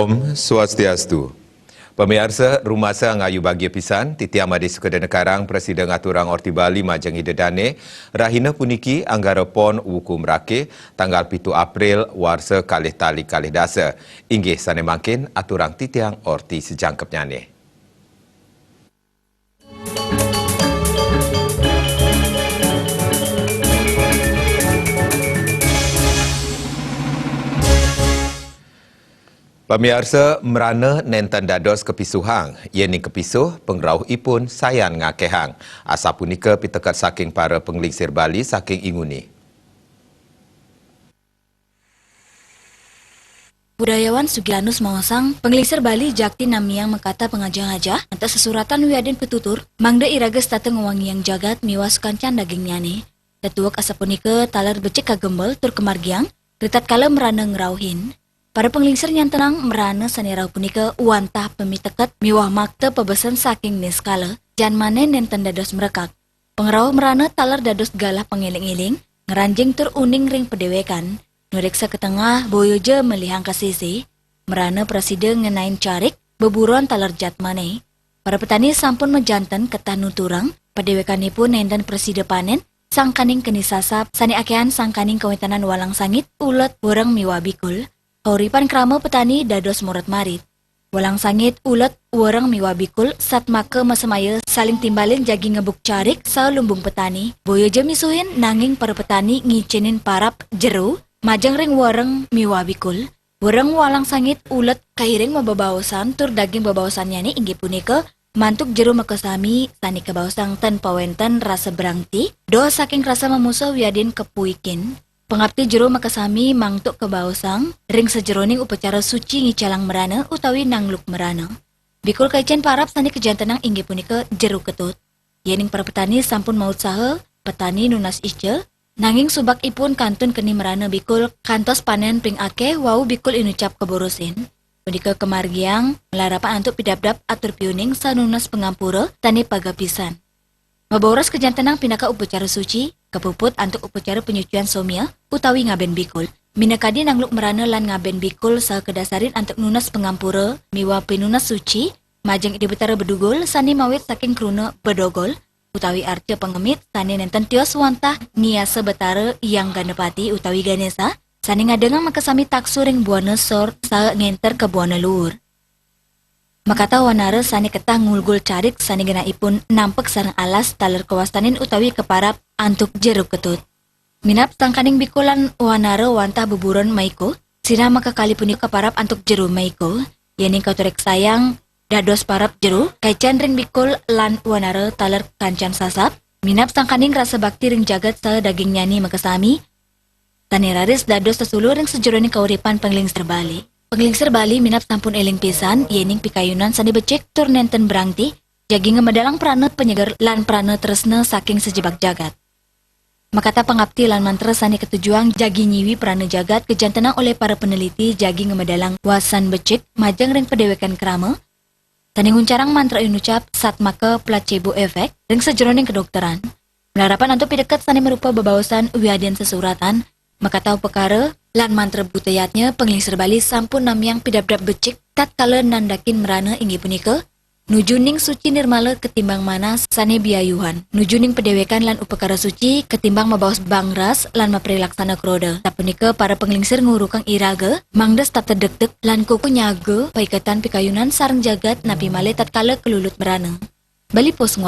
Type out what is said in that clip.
Om Swastiastu. Pemirsa Rumasa Ngayu Bagi Pisan, Titiang Madi Sukadana Karang, Presiden Aturang Orti Bali Majang Idedane, Rahina Puniki Anggara Pon Wukum Rake, tanggal 7 April Warsa Kalih Tali Kalih Dasa. Inggih sane makin Aturang Titiang Orti sejangkepnya ni. Pemirsa merana nenten dados kepisuhang, yening kepisuh pengrauh ipun sayan ngakehang. Asapunika pitekat saking para penglingsir Bali saking inguni. Budayawan Sugilanus Mawasang, penglingsir Bali Jakti Namiang mengkata pengajang-ajah, antar sesuratan wiadin petutur, mangda irages tateng wangiang jagat miwas kancan dagingnya ni. Tetuak asapunika talar becek kagembel tur kemargiang, retat kala merana ngerauhin. Para penglingsir yang tenang merana sanirau punika uantah pemitekat miwah makta pebesan saking niskala jan manen nenten dados merekak. Pengrauh merana talar dados galah pengiling-iling ngeranjing tur uning ring pedewekan. Nuriksa ke tengah boyoje melihang ke sisi merana presiden ngenain carik beburuan talar jat mane. Para petani sampun mejanten ketah nuturang pedewekanipun nenten presiden panen sangkaning kenisasap sani akean sangkaning kawitanan walang sangit ulet borang miwa bikul. Kauripan krama petani dados morat marit. Walang sangit ulet warang miwa bikul sat maka masemaya saling timbalin jagi ngebuk carik sa lumbung petani. Boyo je misuhin nanging para petani ngicinin parap jeru majang ring warang miwa bikul. Warang walang sangit ulet kairing mababawasan tur daging babawasannya ni inggi punika mantuk jeru makasami sani kebawasang ten pawenten rasa berangti do saking rasa memusuh wiadin kepuikin. Pengabdi jero makasami mangtuk kebausang, ring sejeroning upacara suci ngicalang merana utawi nangluk merana. Bikul kaicen parap sani kejantenang inggih punika jeru ketut. Yening para petani sampun maut saha, petani nunas ice, nanging subak ipun kantun keni merana bikul kantos panen ping ake wau bikul inucap keborosin. Punika kemargiang, melarapan antuk pidabdap atur piuning sanunas pengampura tani pagapisan. Maboros kejantenang pinaka upacara suci, kepuput antuk upacara penyucian somia utawi ngaben bikul. Minakadi nangluk merana lan ngaben bikul sa kedasarin antuk nunas pengampura miwa pinunas suci, majang ide betara bedugul sani mawit saking kruna bedogol utawi arca pengemit sani nenten tios wantah niasa betara yang ganepati utawi ganesa sani ngadengang makasami taksuring buana sor sa ngenter ke buana luhur. Makata wanara sani ketah ngulgul carik sani genaipun nampek sarang alas taler kawastanin utawi keparap antuk jeruk ketut. Minap sangkaning bikulan wanara wantah beburon maiko, sina maka kali punika keparap antuk jeru maiko, yening kauturek sayang dados parap jeru, kaican ring bikul lan wanara taler kancan sasap, minap sangkaning rasa bakti ring jagat sa daging nyani makasami, tani raris dados sesulu ring sejeroning kauripan penglingsir Bali. Penglingsir Bali minap sampun eling pisan, yening pikayunan sani becek tur nenten berangti, jagi ngemedalang prana penyeger lan prana tresna saking sejebak jagat. Makata pengabti lan mantra sani ketujuang jagi nyiwi prana jagat kejantenang oleh para peneliti jagi ngemedalang wasan becek majang ring pedewekan krama, tani nguncarang mantra inucap sat maka placebo efek ring sejeroning kedokteran. Melarapan antuk pidekat sani merupa bebawasan wiadian sesuratan, makatau pekara lan mantra butayatnya penglingsir Bali sampun namyang pidabdap becik tatkala nandakin merana inggih punika nujuning suci nirmala ketimbang manas sane biayuhan nujuning pedewekan lan upakara suci ketimbang mabaos bangras lan maprilaksana kroda sapunika para penglingsir ngurukang iraga mangdes tata dek-dek lan kuku nyaga paikatan pikayunan sareng jagat napi male tatkala kelulut merana Bali pos